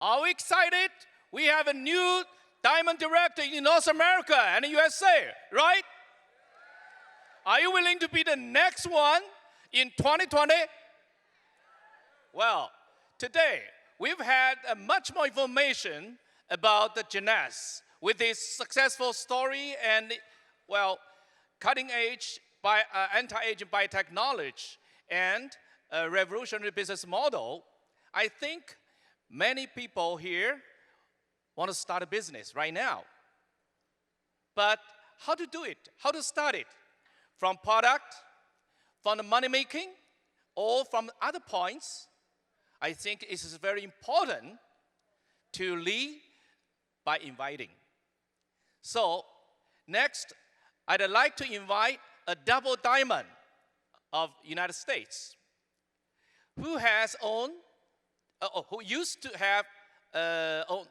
Are we excited? We have a new diamond director in North America and the USA, right? Are you willing to be the next one in 2020? Well, today we've had much more information about the Jeunesse with his successful story and, well, cutting edge anti-aging biotechnology and a revolutionary business model. I think many people here want to start a business right now. But how to do it? How to start it? From product, from the money making, or from other points? I think it is very important to lead by inviting. So next, I'd like to invite a double diamond of United States who used to have own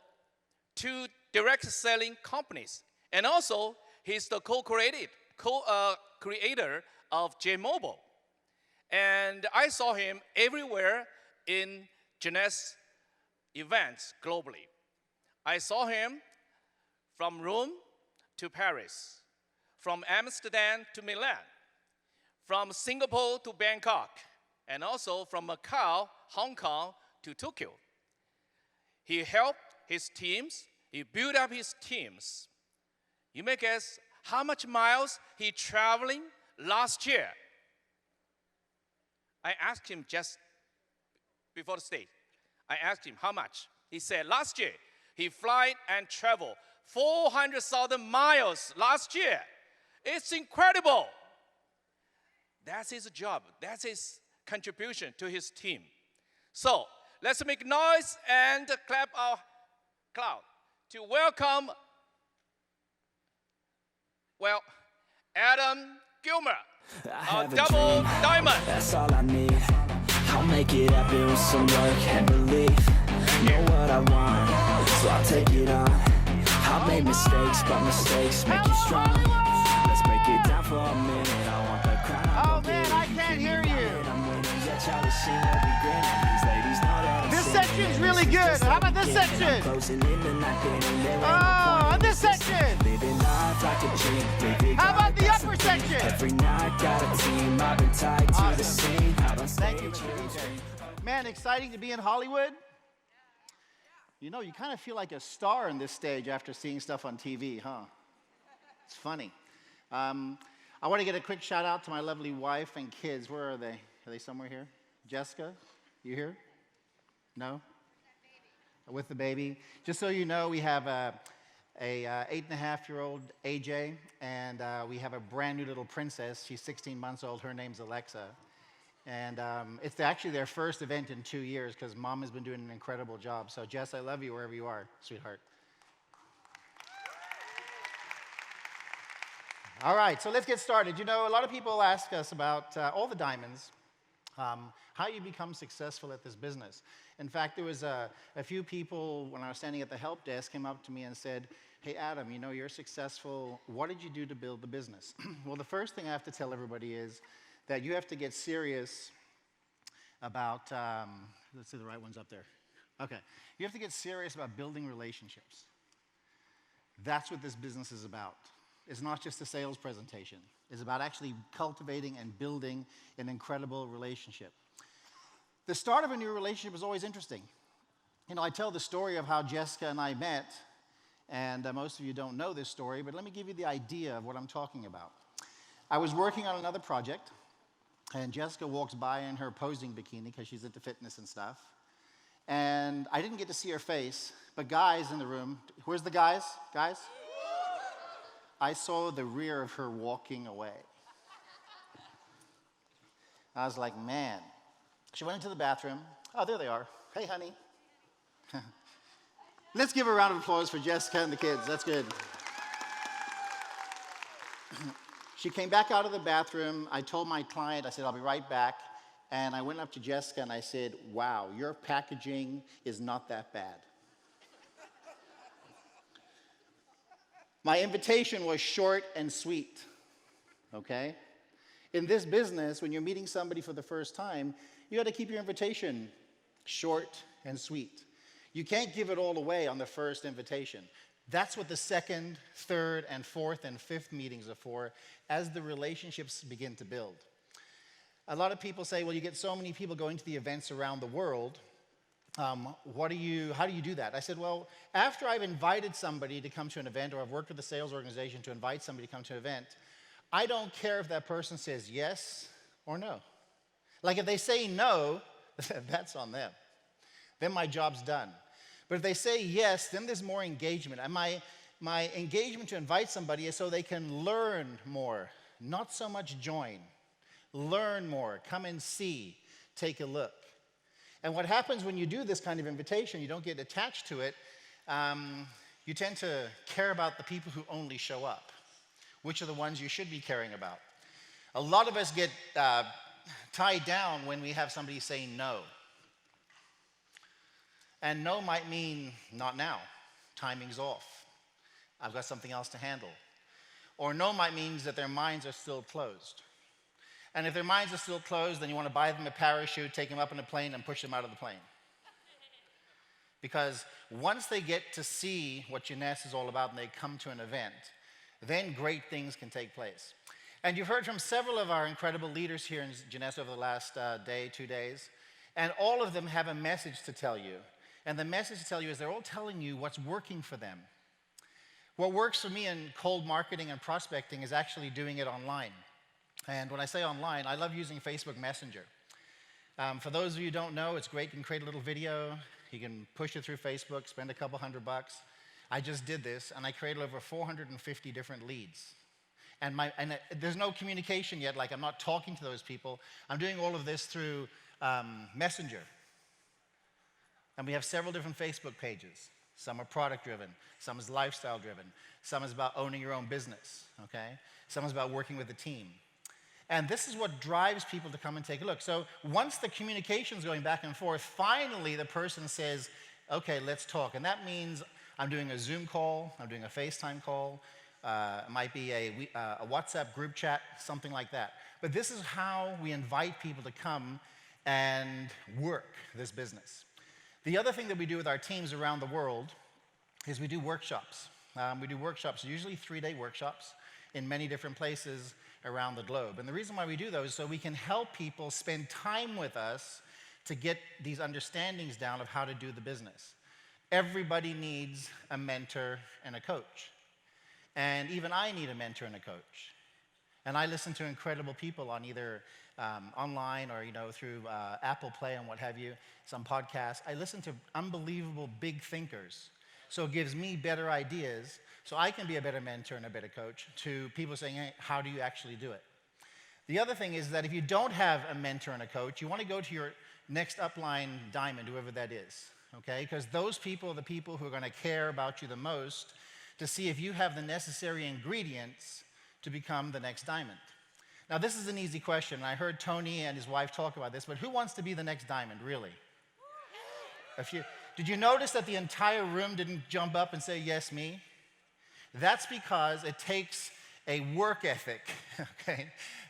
2 direct selling companies. And also, he's the co-creator of J-Mobile. And I saw him everywhere in Jeunesse events globally. I saw him from Rome to Paris, from Amsterdam to Milan, from Singapore to Bangkok, and also from Macau, Hong Kong to Tokyo. He helped his teams, he built up his teams. You may guess how much miles he traveling last year. I asked him just before the stage. I asked him how much. He said last year he fly and travel 400,000 miles last year. It's incredible. That's his job. That's his contribution to his team. So let's make noise and clap our crowd to welcome, well, Adam Gilmer, a double diamond. That's all I need. I'll make it happen with some work and belief. Know what I want, so I'll take it on. I've made mistakes, but mistakes make you strong. Let's break it down for a minute. I want the crown. Oh man, I can't hear you. This section's really good. How about this section? Oh, and this section. How about the upper section? Every night got a team. I've been tied to the scene. Thank you, man. Exciting to be in Hollywood. You know, you kind of feel like a star on this stage after seeing stuff on TV, huh? It's funny. I want to get a quick shout out to my lovely wife and kids. Where are they? Are they somewhere here? Jessica, you here? No? With the baby. Just so you know, we have a 8.5-year-old AJ, and we have a brand new little princess. She's 16 months old. Her name's Alexa. And it's actually their first event in 2 years because Mom has been doing an incredible job. So Jess, I love you wherever you are, sweetheart. All right, so let's get started. You know, a lot of people ask us about all the diamonds, how you become successful at this business. In fact, there was a few people, when I was standing at the help desk, came up to me and said, hey, Adam, you know, you're successful. What did you do to build the business? Well, the first thing I have to tell everybody is that you have to get serious about, let's see, the right one's up there. Okay. You have to get serious about building relationships. That's what this business is about. It's not just a sales presentation. It's about actually cultivating and building an incredible relationship. The start of a new relationship is always interesting. You know, I tell the story of how Jessica and I met, and most of you don't know this story, but let me give you the idea of what I'm talking about. I was working on another project, and Jessica walks by in her posing bikini because she's into fitness and stuff. And I didn't get to see her face, but guys in the room, where's the guys? Guys? I saw the rear of her walking away. I was like, man. She went into the bathroom. Oh, there they are. Hey, honey. Let's give a round of applause for Jessica and the kids. That's good. She came back out of the bathroom. I told my client, I said, I'll be right back. And I went up to Jessica and I said, wow, your packaging is not that bad. My invitation was short and sweet, okay? In this business, when you're meeting somebody for the first time, you got to keep your invitation short and sweet. You can't give it all away on the first invitation. That's what the second, third, and fourth, and fifth meetings are for as the relationships begin to build. A lot of people say, well, you get so many people going to the events around the world. How do you do that? I said, well, after I've invited somebody to come to an event, or I've worked with a sales organization to invite somebody to come to an event, I don't care if that person says yes or no. Like if they say no, that's on them. Then my job's done. But if they say yes, then there's more engagement. And my engagement to invite somebody is so they can learn more, not so much join. Learn more, come and see, take a look. And what happens when you do this kind of invitation, you don't get attached to it, you tend to care about the people who only show up, which are the ones you should be caring about. A lot of us get tied down when we have somebody say no. And no might mean not now, timing's off, I've got something else to handle. Or no might mean that their minds are still closed. And if their minds are still closed, then you want to buy them a parachute, take them up in a plane, and push them out of the plane. Because once they get to see what Jeunesse is all about and they come to an event, then great things can take place. And you've heard from several of our incredible leaders here in Jeunesse over the last day, 2 days, and all of them have a message to tell you. And the message to tell you is they're all telling you what's working for them. What works for me in cold marketing and prospecting is actually doing it online. And when I say online, I love using Facebook Messenger. For those of you who don't know, it's great. You can create a little video. You can push it through Facebook, spend a couple $100. I just did this, and I created over 450 different leads. And there's no communication yet, like I'm not talking to those people. I'm doing all of this through Messenger. And we have several different Facebook pages. Some are product-driven, some is lifestyle-driven, some is about owning your own business, okay? Some is about working with a team. And this is what drives people to come and take a look. So once the communication's going back and forth, finally the person says, okay, let's talk. And that means I'm doing a Zoom call, I'm doing a FaceTime call, it might be a WhatsApp group chat, something like that. But this is how we invite people to come and work this business. The other thing that we do with our teams around the world is we do workshops. We do workshops, usually 3-day workshops in many different places around the globe. And the reason why we do those is so we can help people spend time with us to get these understandings down of how to do the business. Everybody needs a mentor and a coach. And even I need a mentor and a coach. And I listen to incredible people on either online or through Apple Play and what have you, some podcasts. I listen to unbelievable big thinkers. So it gives me better ideas so I can be a better mentor and a better coach to people saying, hey, how do you actually do it? The other thing is that if you don't have a mentor and a coach, you want to go to your next upline diamond, whoever that is, okay? Because those people are the people who are going to care about you the most to see if you have the necessary ingredients to become the next diamond. Now, this is an easy question. I heard Tony and his wife talk about this, but who wants to be the next diamond, really? Did you notice that the entire room didn't jump up and say, yes, me? That's because it takes a work ethic, okay,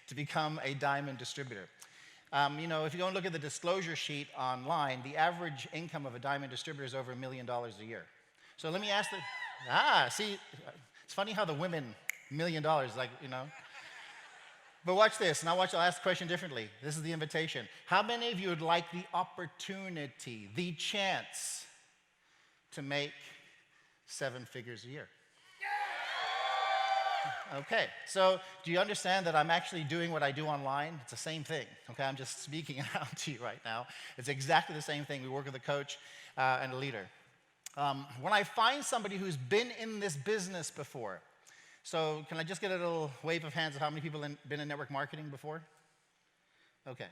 to become a diamond distributor. If you go and look at the disclosure sheet online, the average income of a diamond distributor is over $1 million a year. So let me ask it's funny how the women, $1 million, But watch this, and I'll ask the question differently. This is the invitation. How many of you would like the opportunity, the chance to make 7 figures a year? Okay, so do you understand that I'm actually doing what I do online? It's the same thing, okay? I'm just speaking it out to you right now. It's exactly the same thing. We work with a coach and a leader. When I find somebody who's been in this business before, so can I just get a little wave of hands of how many people have been in network marketing before? Okay,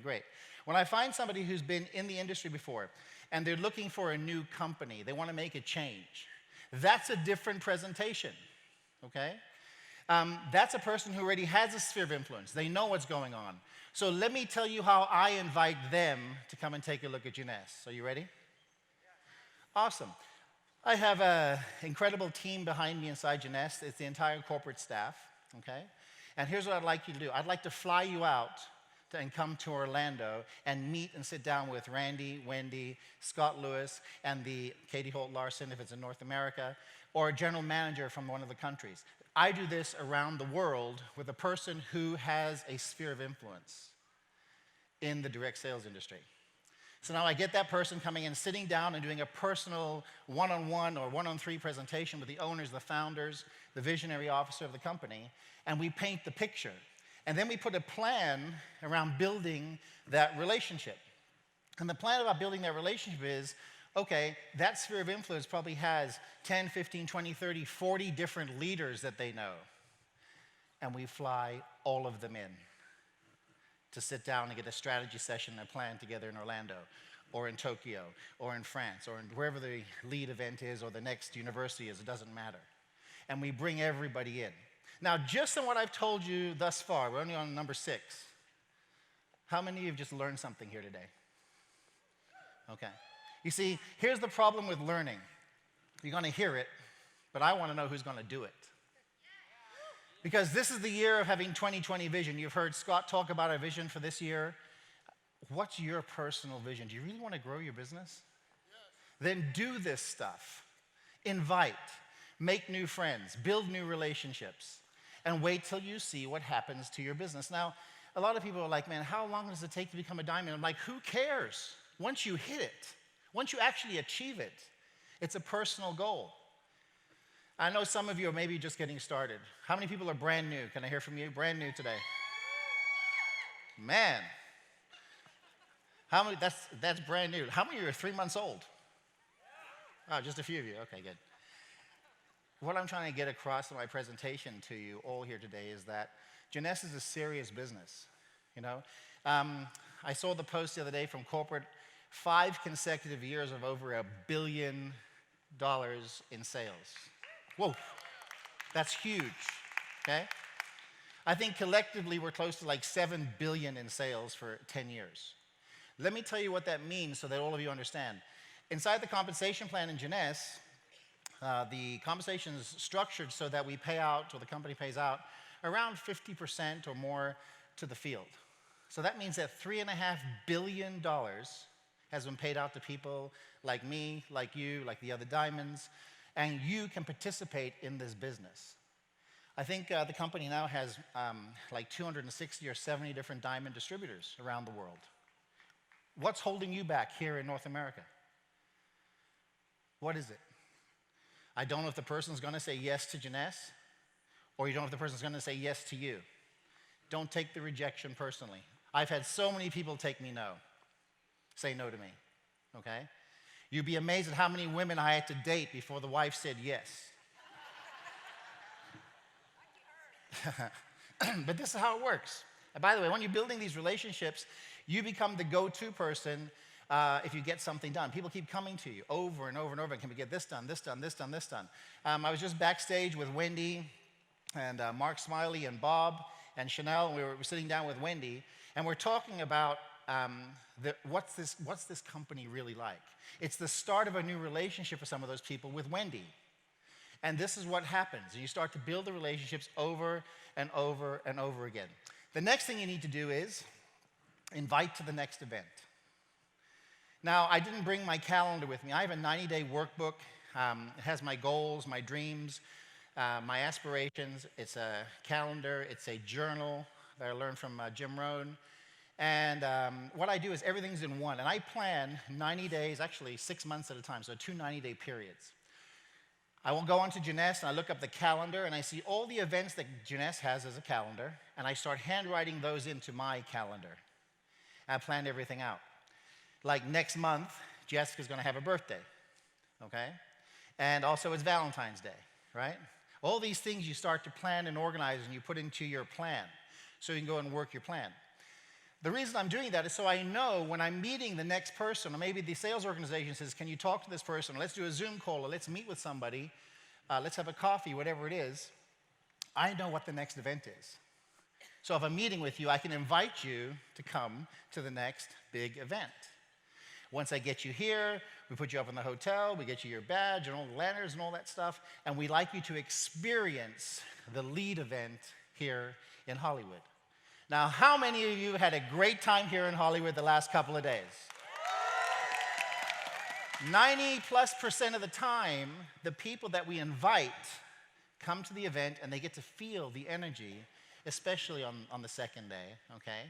great. When I find somebody who's been in the industry before and they're looking for a new company, they want to make a change, that's a different presentation. Okay? That's a person who already has a sphere of influence. They know what's going on. So let me tell you how I invite them to come and take a look at Jeunesse. Are you ready? Yeah. Awesome. I have an incredible team behind me inside Jeunesse. It's the entire corporate staff. Okay? And here's what I'd like you to do. I'd like to fly you out and come to Orlando and meet and sit down with Randy, Wendy, Scott Lewis, and the Katie Holt Larson if it's in North America, or a general manager from one of the countries. I do this around the world with a person who has a sphere of influence in the direct sales industry. So now I get that person coming in, sitting down and doing a personal one-on-one or one-on-three presentation with the owners, the founders, the visionary officer of the company, and we paint the picture. And then we put a plan around building that relationship. And the plan about building that relationship is, okay, that sphere of influence probably has 10, 15, 20, 30, 40 different leaders that they know. And we fly all of them in to sit down and get a strategy session and a plan together in Orlando, or in Tokyo, or in France, or in wherever the lead event is, or the next university is, it doesn't matter. And we bring everybody in. Now, just in what I've told you thus far, we're only on number 6. How many of you have just learned something here today? Okay. You see, here's the problem with learning. You're going to hear it, but I want to know who's going to do it. Because this is the year of having 2020 vision. You've heard Scott talk about our vision for this year. What's your personal vision? Do you really want to grow your business? Yes. Then do this stuff. Invite, make new friends, build new relationships, and wait till you see what happens to your business. Now, a lot of people are like, man, how long does it take to become a diamond? I'm like, who cares? Once you hit it, once you actually achieve it, it's a personal goal. I know some of you are maybe just getting started. How many people are brand new? Can I hear from you? Brand new today. Man. How many? That's brand new. How many of you are 3 months old? Oh, just a few of you. Okay, good. What I'm trying to get across in my presentation to you all here today is that Jeunesse is a serious business. You know, I saw the post the other day from corporate, 5 consecutive years of over $1 billion in sales. Whoa, that's huge, okay? I think collectively we're close to like $7 billion in sales for 10 years. Let me tell you what that means so that all of you understand. Inside the compensation plan in Jeunesse, the compensation is structured so that we pay out, or the company pays out, around 50% or more to the field. So that means that $3.5 billion has been paid out to people like me, like you, like the other diamonds, and you can participate in this business. I think the company now has like 260 or 70 different diamond distributors around the world. What's holding you back here in North America? What is it? I don't know if the person's going to say yes to Jeunesse, or you don't know if the person's going to say yes to you. Don't take the rejection personally. I've had so many people take me no, say no to me, okay? You'd be amazed at how many women I had to date before the wife said yes. But this is how it works. And by the way, when you're building these relationships, you become the go-to person if you get something done. People keep coming to you over and over and over. Can we get this done, this done, this done, this done? I was just backstage with Wendy and Mark Smiley and Bob and Chanel, and we were sitting down with Wendy, and we're talking about what's this company really like? It's the start of a new relationship for some of those people with Wendy. And this is what happens. You start to build the relationships over and over and over again. The next thing you need to do is invite to the next event. Now, I didn't bring my calendar with me. I have a 90-day workbook. It has my goals, my dreams, my aspirations. It's a calendar. It's a journal that I learned from Jim Rohn. And what I do is everything's in one. And I plan 90 days, actually 6 months at a time, so 2 90-day periods. I will go onto Jeunesse and I look up the calendar and I see all the events that Jeunesse has as a calendar, and I start handwriting those into my calendar. I planned everything out. Like next month, Jessica's going to have a birthday, okay? And also it's Valentine's Day, right? All these things you start to plan and organize and you put into your plan so you can go and work your plan. The reason I'm doing that is so I know when I'm meeting the next person, or maybe the sales organization says, can you talk to this person? Let's do a Zoom call, or let's meet with somebody. Let's have a coffee, whatever it is. I know what the next event is. So if I'm meeting with you, I can invite you to come to the next big event. Once I get you here, we put you up in the hotel, we get you your badge and all the lanterns and all that stuff, and we'd like you to experience the lead event here in Hollywood. Now, how many of you had a great time here in Hollywood the last couple of days? 90+% of the time, the people that we invite come to the event and they get to feel the energy, especially on the second day, okay?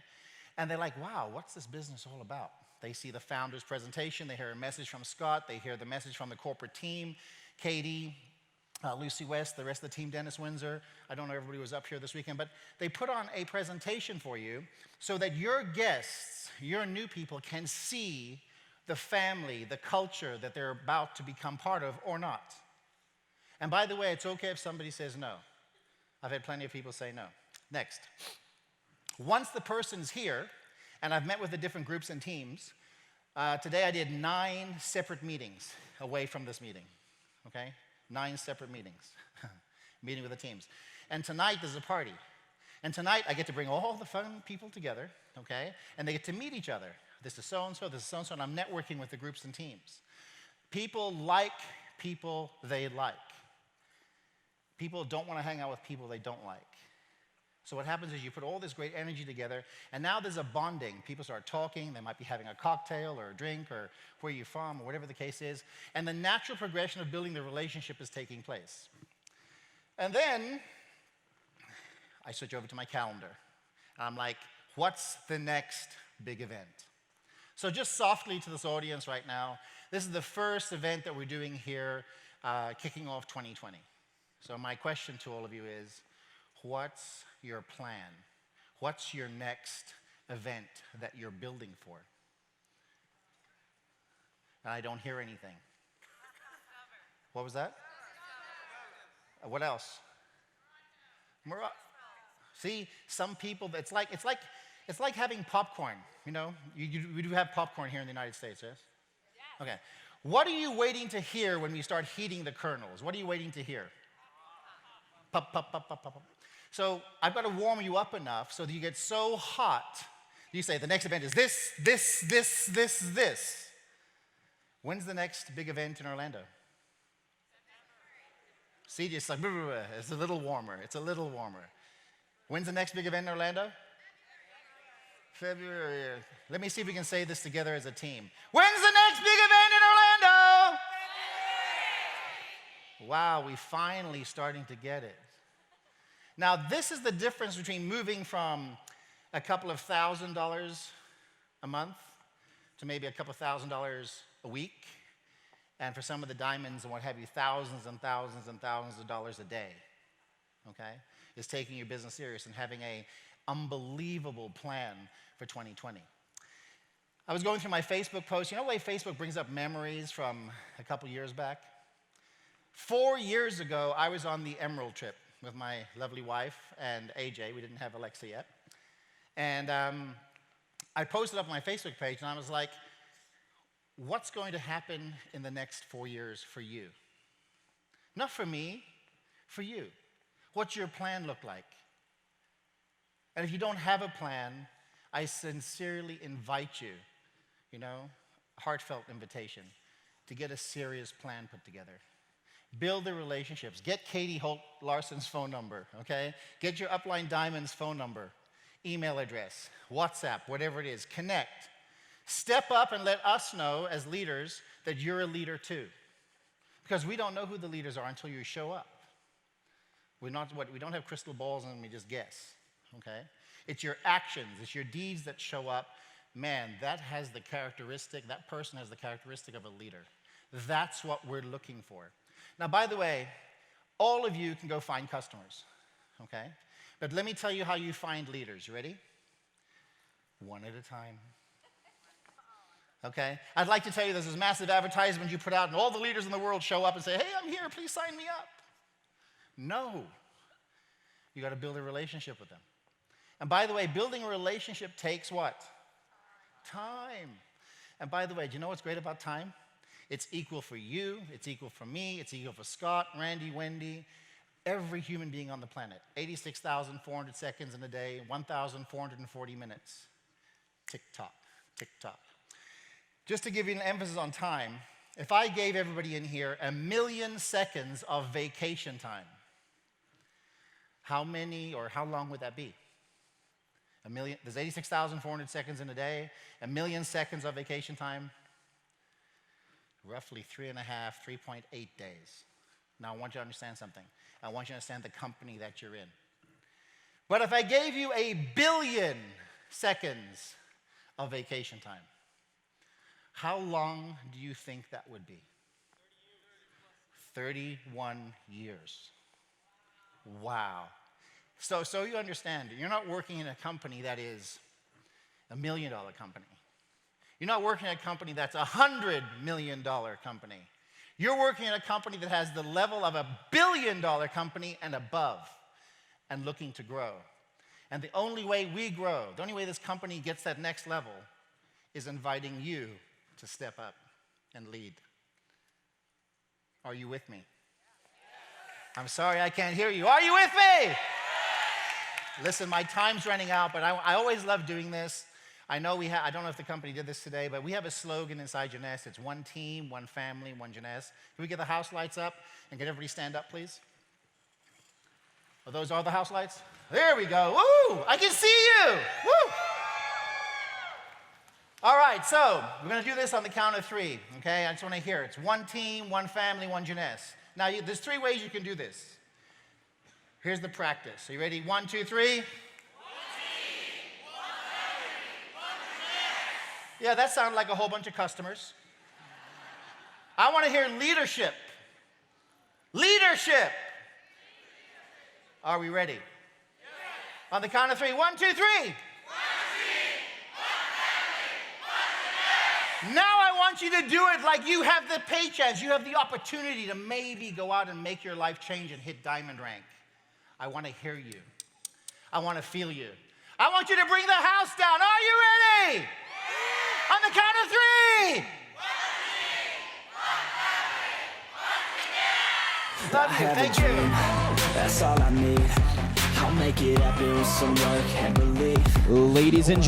And they're like, wow, what's this business all about? They see the founder's presentation, they hear a message from Scott, they hear the message from the corporate team, Katie, Lucy West, the rest of the team, Dennis Windsor. I don't know everybody was up here this weekend, but they put on a presentation for you so that your guests, your new people, can see the family, the culture that they're about to become part of or not. And by the way, it's okay if somebody says no. I've had plenty of people say no. Next. Once the person's here, and I've met with the different groups and teams, today I did 9 separate meetings away from this meeting, okay? 9 separate meetings, meeting with the teams. And tonight there's a party. And tonight I get to bring all the fun people together, okay? And they get to meet each other. This is so-and-so, this is so-and-so, and I'm networking with the groups and teams. People like people they like. People don't want to hang out with people they don't like. So what happens is you put all this great energy together, and now there's a bonding. People start talking. They might be having a cocktail or a drink or where you're from or whatever the case is. And the natural progression of building the relationship is taking place. And then I switch over to my calendar. And I'm like, what's the next big event? So just softly to this audience right now, this is the first event that we're doing here, kicking off 2020. So my question to all of you is, what's your plan? What's your next event that you're building for? And I don't hear anything. What was that? What else? See, some people, it's like having popcorn. You know, we do have popcorn here in the United States, yes? Okay. What are you waiting to hear when we start heating the kernels? What are you waiting to hear? Pop, pop, pop, pop, pop, pop. So I've got to warm you up enough so that you get so hot. You say, the next event is this, this, this, this, this. When's the next big event in Orlando? See, it's like, it's a little warmer. It's a little warmer. When's the next big event in Orlando? February. Let me see if we can say this together as a team. When's the next big event in Orlando? Wow, we finally starting to get it. Now, this is the difference between moving from a couple of $1,000s a month to maybe a couple of $1,000s a week, and for some of the diamonds and what have you, thousands and thousands and thousands of dollars a day, okay? Is taking your business serious and having an unbelievable plan for 2020. I was going through my Facebook post. You know the way Facebook brings up memories from a couple years back? 4 years ago, I was on the Emerald trip with my lovely wife and AJ. We didn't have Alexa yet. And I posted up on my Facebook page, and I was like, what's going to happen in the next 4 years for you? Not for me, for you. What's your plan look like? And if you don't have a plan, I sincerely invite you, heartfelt invitation, to get a serious plan put together. Build the relationships. Get Katie Holt Larson's phone number, okay? Get your Upline Diamonds phone number, email address, WhatsApp, whatever it is. Connect. Step up and let us know as leaders that you're a leader too. Because we don't know who the leaders are until you show up. We don't have crystal balls and we just guess, okay? It's your actions, it's your deeds that show up. Man, that person has the characteristic of a leader. That's what we're looking for. Now, by the way, all of you can go find customers, okay? But let me tell you how you find leaders. You ready? One at a time. Okay? I'd like to tell you there's this massive advertisement you put out, and all the leaders in the world show up and say, hey, I'm here, please sign me up. No. You got to build a relationship with them. And by the way, building a relationship takes what? Time. And by the way, do you know what's great about time? It's equal for you, it's equal for me, it's equal for Scott, Randy, Wendy, every human being on the planet. 86,400 seconds in a day, 1,440 minutes. Tick-tock, tick-tock. Just to give you an emphasis on time, if I gave everybody in here 1 million seconds of vacation time, how many or how long would that be? There's 86,400 seconds in a day, 1 million seconds of vacation time, roughly 3.8 days. Now I want you to understand something. I want you to understand the company that you're in. But if I gave you 1 billion seconds of vacation time, how long do you think that would be? 31 years. Wow. So you understand, you're not working in a company that is $1 million company. You're not working in a company that's $100 million company. You're working in a company that has the level of $1 billion company and above, and looking to grow. And the only way we grow, the only way this company gets that next level, is inviting you to step up and lead. Are you with me? I'm sorry I can't hear you. Are you with me? Listen, my time's running out, but I always love doing this. I know I don't know if the company did this today, but we have a slogan inside Jeunesse. It's one team, one family, one Jeunesse. Can we get the house lights up and get everybody stand up, please? Are those all the house lights? There we go. Woo! I can see you. Woo! All right, so we're going to do this on the count of 3, okay? I just want to hear it. It's one team, one family, one Jeunesse. Now, there's 3 ways you can do this. Here's the practice. Are you ready? 1, 2, 3. Yeah, that sounded like a whole bunch of customers. I want to hear leadership. Leadership. Are we ready? Yes. On the count of 3. 1, 2, 3. 1 team, 1 family, 1 Jeunesse. Now I want you to do it like you have the pay chance. You have the opportunity to maybe go out and make your life change and hit diamond rank. I want to hear you. I want to feel you. I want you to bring the house down. Are you ready? On the count of 3. 1 team, 1 family, 1 Jeunesse. Love you. Thank you. That's all I need. I'll make it happen with some work and belief. Ladies and gentlemen.